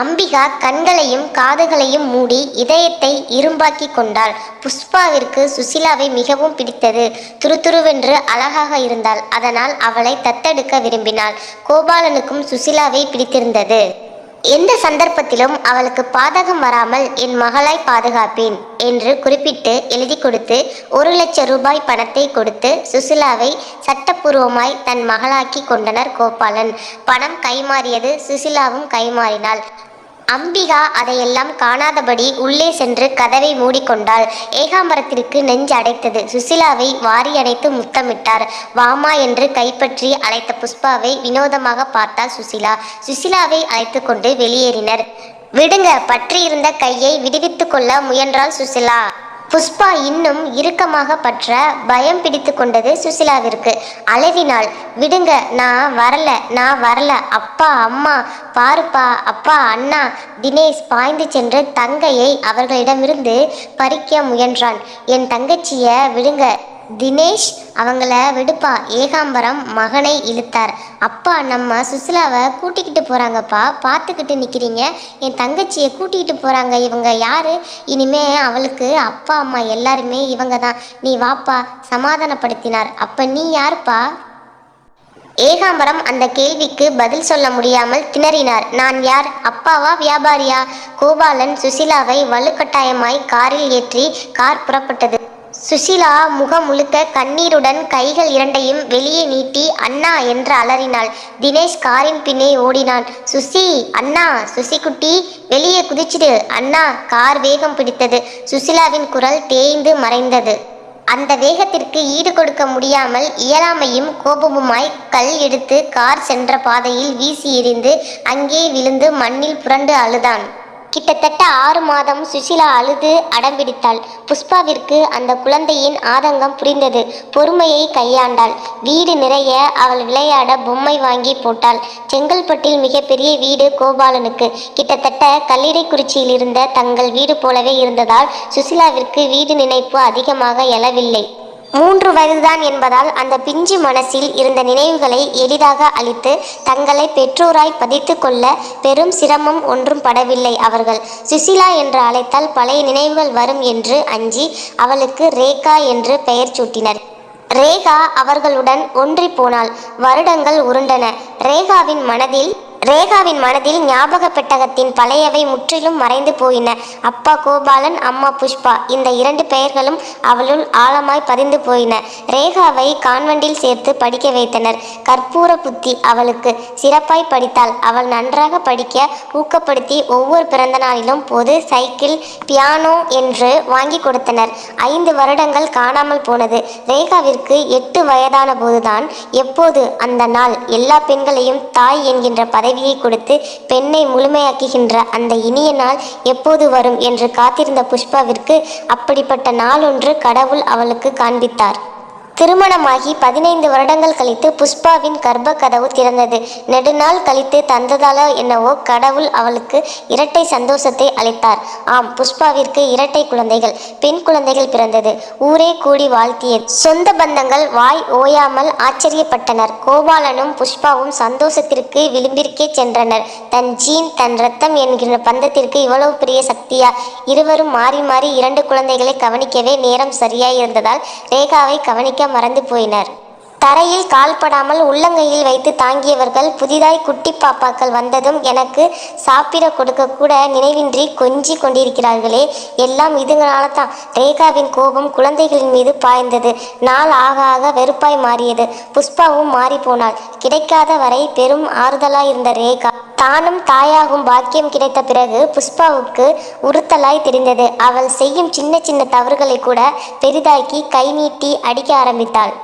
அம்பிகா கண்களையும் காதுகளையும் மூடி இதயத்தை இரும்பாக்கி கொண்டாள். புஷ்பாவிற்கு சுசிலாவை மிகவும் பிடித்தது. துருதுருவென்று அழகாக இருந்தாள். அதனால் அவளை தத்தெடுக்க விரும்பினாள். கோபாலனுக்கும் சுசிலாவை பிடித்திருந்தது. எந்த சந்தர்ப்பத்திலும் அவளுக்கு பாதகம் வராமல் என் மகளாய் பாதுகாப்பேன் என்று குறிப்பிட்டு எழுதி கொடுத்து 1,00,000 ரூபாய் பணத்தை கொடுத்து சுசிலாவை சட்டப்பூர்வமாய் தன் மகளாக்கி கொண்டனர் கோபாலன். பணம் கைமாறியது. சுசிலாவும் கைமாறினாள். அம்பிகா அதையெல்லாம் காணாதபடி உள்ளே சென்று கதவை மூடிக்கொண்டாள். ஏகாம்பரத்திற்கு நெஞ்சு அடைத்தது. சுசிலாவை வாரி அணைத்து முத்தமிட்டார். வாமா என்று கைப்பற்றி அழைத்த புஷ்பாவை வினோதமாக பார்த்தாள் சுசிலா. சுசிலாவை அழைத்து கொண்டு வெளியேறினர். விடுங்க, பற்றியிருந்த கையை விடுவித்து கொள்ள முயன்றாள் சுசிலா. புஷ்பா இன்னும் இறுக்கமாக பற்ற பயம் பிடித்து கொண்டது சுசிலாவிற்கு. அலறினாள். விடுங்க, நான் வரல. அப்பா, அம்மா, பாருப்பா, அப்பா, அண்ணா. தினேஷ் பாய்ந்து சென்று தங்கையை அவர்களிடமிருந்து பறிக்க முயன்றான். என் தங்கச்சிய விடுங்க தினேஷ், அவங்கள விடுப்பா. ஏகாம்பரம் மகனை இழுத்தார். அப்பா, நம்ம சுசிலாவை கூட்டிக்கிட்டு போகிறாங்கப்பா, பார்த்துக்கிட்டு நிற்கிறீங்க. என் தங்கச்சியை கூட்டிகிட்டு போகிறாங்க. இவங்க யாரு? இனிமே அவளுக்கு அப்பா அம்மா எல்லாருமே இவங்க தான். நீ வாப்பா, சமாதானப்படுத்தினார். அப்போ நீ யாருப்பா? ஏகாம்பரம் அந்த கேள்விக்கு பதில் சொல்ல முடியாமல் திணறினார். நான் யார்? அப்பாவா, வியாபாரியா? கோபாலன் சுசிலாவை வலுக்கட்டாயமாய் காரில் ஏற்றி கார் புறப்பட்டது. சுசிலா முகம் முழுக்க கண்ணீருடன் கைகள் இரண்டையும் வெளியே நீட்டி அண்ணா என்று அலறினாள். தினேஷ் காரின் பின்னே ஓடினான். சுசி, அண்ணா, சுசி குட்டி, வெளியே குதிச்சிடு அண்ணா. கார் வேகம் பிடித்தது. சுசிலாவின் குரல் தேய்ந்து மறைந்தது. அந்த வேகத்திற்கு ஈடு கொடுக்க முடியாமல் இயலாமையும் கோபமுமாய் கல் எடுத்து கார் சென்ற பாதையில் வீசி எறிந்து அங்கே விழுந்து மண்ணில் புரண்டு அழுதான். கிட்டத்தட்ட 6 மாதம் சுசிலா அழுது அடம்பிடித்தாள். புஷ்பாவிற்கு அந்த குழந்தையின் ஆதங்கம் புரிந்தது. பொறுமையை கையாண்டாள். வீடு நிறைய அவள் விளையாட பொம்மை வாங்கி போட்டாள். செங்கல்பட்டில் மிகப்பெரிய வீடு கோபாலனுக்கு. கிட்டத்தட்ட கல்லிடைக்குறிச்சியில் இருந்த தங்கள் வீடு போலவே இருந்ததால் சுசிலாவிற்கு வீடு நினைப்பு அதிகமாக எழவில்லை. 3 வயதுதான் என்பதால் அந்த பிஞ்சு மனசில் இருந்த நினைவுகளை எளிதாக அழித்து தங்களை பெற்றோராய் பதித்து கொள்ள பெரும் சிரமம் ஒன்றும் படவில்லை அவர்கள். சுசிலா என்று அழைத்தால் பழைய நினைவுகள் வரும் என்று அஞ்சி அவளுக்கு ரேகா என்று பெயர் சூட்டினர். ரேகா அவர்களுடன் ஒன்றி போனாள். வருடங்கள் உருண்டன. ரேகாவின் மனதில் ஞாபக பெட்டகத்தின் பழையவை முற்றிலும் மறைந்து போயின. அப்பா கோபாலன், அம்மா புஷ்பா, இந்த 2 பெயர்களும் அவளுள் ஆழமாய் பதிந்து போயின. ரேகாவை கான்வெண்டில் சேர்த்து படிக்க வைத்தனர். கற்பூர புத்தி அவளுக்கு. சிறப்பாய் படித்தாள். அவள் நன்றாக படிக்க ஊக்கப்படுத்தி ஒவ்வொரு பிறந்த நாளிலும் பொது சைக்கிள், பியானோ என்று வாங்கி கொடுத்தனர். 5 வருடங்கள் காணாமல் போனது. ரேகாவிற்கு 8 வயதான போதுதான் எப்போது அந்த நாள் எல்லா பெண்களையும் தாய் என்கின்ற பதவியை கொடுத்து பெண்ணை முழுமையாக்குகின்ற அந்த இனிய நாள் எப்போது வரும் என்று காத்திருந்த புஷ்பாவிற்கு அப்படிப்பட்ட நாளொன்று கடவுள் அவளுக்கு காண்பித்தார். திருமணமாகி 15 வருடங்கள் கழித்து புஷ்பாவின் கர்ப்ப கதவு திறந்தது. நெடுநாள் கழித்து தந்ததாலோ என்னவோ கடவுள் அவளுக்கு இரட்டை சந்தோஷத்தை அளித்தார். ஆம், புஷ்பாவிற்கு இரட்டை குழந்தைகள், பெண் குழந்தைகள் பிறந்தது. ஊரே கூடி வாழ்த்தியது. சொந்த பந்தங்கள் வாய் ஓயாமல் ஆச்சரியப்பட்டனர். கோபாலனும் புஷ்பாவும் சந்தோஷத்திற்கு விளிம்பிற்கே சென்றனர். தன் ஜீன், தன் ரத்தம் என்கிற பந்தத்திற்கு இவ்வளவு பெரிய சக்தியா? இருவரும் மாறி மாறி 2 குழந்தைகளை கவனிக்கவே நேரம் சரியாயிருந்ததால் ரேகாவை கவனிக்க மறந்து போயினர். தரையில் கால்படாமல் உள்ளங்கையில் வைத்து தாங்கியவர்கள் புதிதாய் குட்டி பாப்பாக்கள் வந்ததும் எனக்கு சாப்பிட கொடுக்க கூட நினைவின்றி கொஞ்சி கொண்டிருக்கிறார்களே, எல்லாம் இதுங்களால தான். ரேகாவின் கோபம் குழந்தைகளின் மீது பாய்ந்தது. நாள் ஆக ஆக வெறுப்பாய் மாறியது. புஷ்பாவும் மாறி போனாள். கிடைக்காத வரை பெரும் ஆறுதலாய் இருந்த ரேகா தானும் தாயாகும் பாக்கியம் கிடைத்த பிறகு புஷ்பாவுக்கு உறுத்தலாய் தெரிந்தது. அவள் செய்யும் சின்ன சின்ன தவறுகளை கூட பெரிதாக்கி கை நீட்டி அடிக்க ஆரம்பித்தாள்.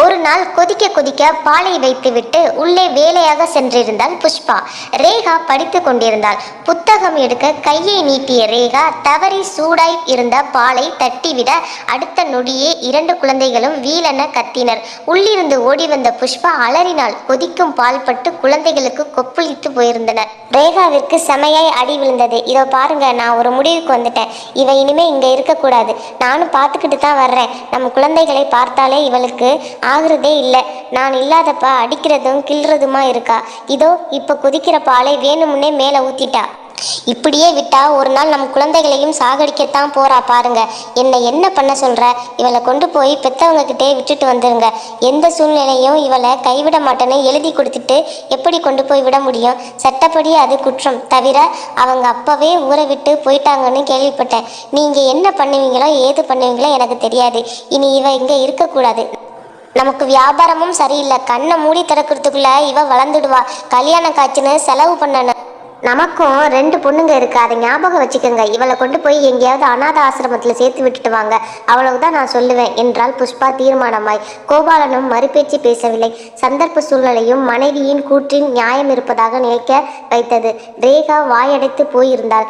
ஒரு நாள் கொதிக்க கொதிக்க பாலை வைத்துவிட்டு உள்ளே வேலையாக சென்றிருந்தாள் புஷ்பா. ரேகா படித்து கொண்டிருந்தாள். புத்தகம் எடுக்க கையை நீட்டிய ரேகா தவறி சூடாய் இருந்த பாலை தட்டிவிட அடுத்த நொடியே 2 குழந்தைகளும் வீலென கத்தினர். உள்ளிருந்து ஓடி வந்த புஷ்பா அலறினாள். கொதிக்கும் பால் பட்டு குழந்தைகளுக்கு கொப்புளித்து போயிருந்தனர். ரேகாவிற்கு செமையாய் அடி விழுந்தது. இதோ பாருங்க, நான் ஒரு முடிவுக்கு வந்துட்டேன். இவ இனிமே இங்க இருக்கக்கூடாது. நானும் பார்த்துக்கிட்டு தான் வர்றேன். நம்ம குழந்தைகளை பார்த்தாலே இவளுக்கு ஆகுறதே இல்லை. நான் இல்லாதப்ப அடிக்கிறதும் கிள்றதுமா இருக்கா. இதோ இப்ப கொதிக்கிற பாலை வேணுமுன்னே மேலே ஊத்திட்டா. இப்படியே விட்டா ஒரு நாள் நம் குழந்தைகளையும் சாகடிக்கத்தான் போறா பாருங்க. என்னை என்ன பண்ண சொல்ற? இவளை கொண்டு போய் பெத்தவங்க கிட்டே விட்டுட்டு வந்துருங்க. எந்த சூழ்நிலையும் இவளை கைவிட மாட்டேன்னு எழுதி கொடுத்துட்டு எப்படி கொண்டு போய் விட முடியும்? சட்டப்படி அது குற்றம். தவிர அவங்க அப்பவே ஊரை விட்டு போயிட்டாங்கன்னு கேள்விப்பட்டேன். நீங்க என்ன பண்ணுவீங்களோ ஏது பண்ணுவீங்களோ எனக்கு தெரியாது. இனி இவ இங்க இருக்கக்கூடாது. நமக்கு வியாபாரமும் சரியில்லை. கண்ணை மூடி திறக்கிறதுக்குள்ள இவ வளர்ந்துடுவா. கல்யாண காட்சின்னு செலவு பண்ணணும். நமக்கும் 2 பொண்ணுங்க இருக்கு, அதை ஞாபகம் வச்சுக்கோங்க. இவளை கொண்டு போய் எங்கேயாவது அநாத ஆசிரமத்தில் சேர்த்து விட்டுட்டு வாங்க. அவ்வளவுதான் நான் சொல்லுவேன் என்றாள் புஷ்பா தீர்மானமாய். கோபாலனும் மறுபேச்சு பேசவில்லை. சந்தர்ப்ப சூழ்நிலையும் மனைவியின் கூற்றின் நியாயம் இருப்பதாக நினைக்க வைத்தது. ரேகா வாயடைத்து போயிருந்தாள்.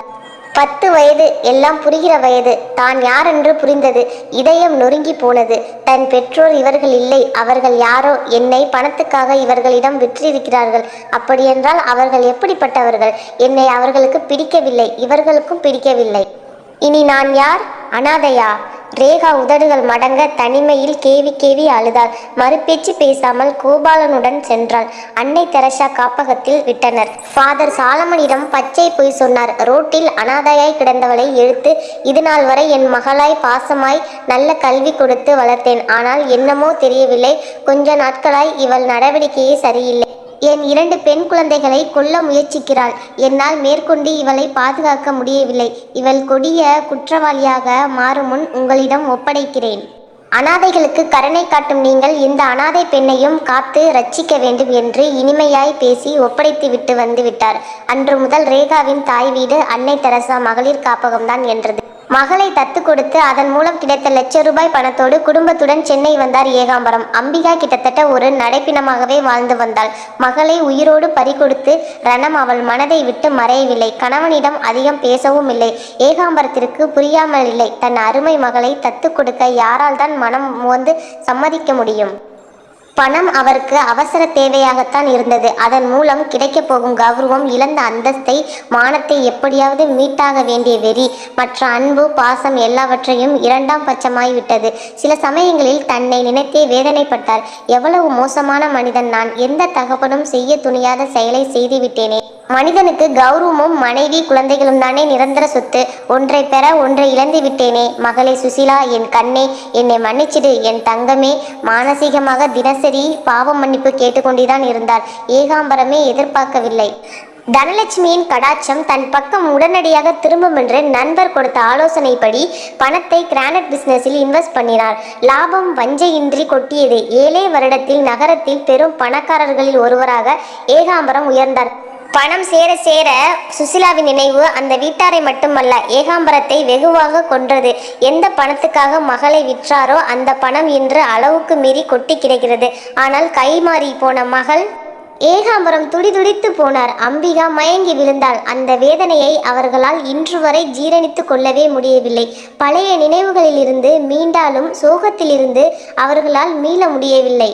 10 வயது, எல்லாம் புரிகிற வயது. தான் யாரென்று புரிந்தது. இதயம் நொறுங்கி போனது. தன் பெற்றோர் இவர்கள் இல்லை, அவர்கள் யாரோ. என்னை பணத்துக்காக இவர்களிடம் விற்றிருக்கிறார்கள். அப்படியென்றால் அவர்கள் எப்படிப்பட்டவர்கள்? என்னை அவர்களுக்கு பிடிக்கவில்லை, இவர்களுக்கும் பிடிக்கவில்லை. இனி நான் யார்? அனாதையா? ரேகா உதடுகள் மடங்க தனிமையில் கேவி கேவி அழுதாள். மறுபேச்சு பேசாமல் கோபாலனுடன் சென்றாள். அன்னை தெரசா காப்பகத்தில் விட்டனர். ஃபாதர் சாலமனிடம் பச்சை பொய் சொன்னார். ரோட்டில் அனாதையாய் கிடந்தவளை எடுத்து இது நாள் வரை என் மகளாய் பாசமாய் நல்ல கல்வி கொடுத்து வளர்த்தேன். ஆனால் என்னமோ தெரியவில்லை, கொஞ்ச நாட்களாய் இவள் நடவடிக்கையே சரியில்லை. என் 2 பெண் குழந்தைகளை கொல்ல முயற்சிக்கிறாள். என்னால் மேற்கொண்டு இவளை பாதுகாக்க முடியவில்லை. இவள் கொடிய குற்றவாளியாக மாறும் முன் உங்களிடம் ஒப்படைக்கிறேன். அனாதைகளுக்கு கருணை காட்டும் நீங்கள் இந்த அனாதை பெண்ணையும் காத்து ரட்சிக்க வேண்டும் என்று இனிமையாய் பேசி ஒப்படைத்து விட்டு வந்து விட்டார். அன்று முதல் ரேகாவின் தாய் வீடு அன்னை தெரசா மகளிர் காப்பகம்தான் என்றது. மகளை தத்து கொடுத்து அதன் மூலம் கிடைத்த ₹1,00,000 பணத்தோடு குடும்பத்துடன் சென்னை வந்தார் ஏகாம்பரம். அம்பிகா கிட்டத்தட்ட ஒரு நடைப்பிணமாகவே வாழ்ந்து வந்தாள். மகளை உயிரோடு பறிகொடுத்து ரணம் அவள் மனதை விட்டு மறையவில்லை. கணவனிடம் அதிகம் பேசவும் இல்லை. ஏகாம்பரத்திற்கு புரியாமல் இல்லை. தன் அருமை மகளை தத்து கொடுக்க யாரால் தான் மனம் வந்து சம்மதிக்க முடியும்? பணம் அவருக்கு அவசர தேவையாகத்தான் இருந்தது. அதன் மூலம் கிடைக்கப் போகும் கௌரவம், இழந்த அந்தஸ்தை, மானத்தை எப்படியாவது மீட்டாக வேண்டிய வெறி, மற்ற அன்பு பாசம் எல்லாவற்றையும் 2ஆம் பட்சமாய் விட்டது. சில சமயங்களில் தன்னை நினைத்தே வேதனைப்பட்டார். எவ்வளவு மோசமான மனிதன் நான்! எந்த தகப்பனும் செய்ய துணியாத செயலை செய்துவிட்டேனே. மனிதனுக்கு கௌரவமும் மனைவி குழந்தைகளும் தானே நிரந்தர சொத்து. ஒன்றை பெற ஒன்றை இழந்து விட்டேனே. மகளே சுசிலா, என் கண்ணே, என்னை மன்னிச்சிடு என் தங்கமே. மானசீகமாக தினசரி பாவ மன்னிப்பு கேட்டுக்கொண்டுதான் இருந்தார். ஏகாம்பரமே எதிர்பார்க்கவில்லை. தனலட்சுமியின் கடாட்சம் தன் பக்கம் உடனடியாக திரும்பும் என்று நண்பர் கொடுத்த ஆலோசனைப்படி பணத்தை கிரானைட் பிசினஸில் இன்வெஸ்ட் பண்ணினார். லாபம் வஞ்சையின்றி கொட்டியது. 7 வருடத்தில் நகரத்தில் பெரும் பணக்காரர்களில் ஒருவராக ஏகாம்பரம் உயர்ந்தார். பணம் சேர சேர சுசிலாவின் நினைவு அந்த வீட்டாரை மட்டுமல்ல, ஏகாம்பரத்தை வெகுவாக கொன்றது. எந்த பணத்துக்காக மகளை விற்றாரோ அந்த பணம் இன்று அளவுக்கு மீறி கொட்டி கிடைக்கிறது. ஆனால் கைமாறி போன மகள். ஏகாம்பரம் துடிதுடித்து போனார். அம்பிகா மயங்கி விழுந்தாள். அந்த வேதனையை அவர்களால் இன்று வரை ஜீரணித்து கொள்ளவே முடியவில்லை. பழைய நினைவுகளிலிருந்து மீண்டாலும் சோகத்திலிருந்து அவர்களால் மீள முடியவில்லை.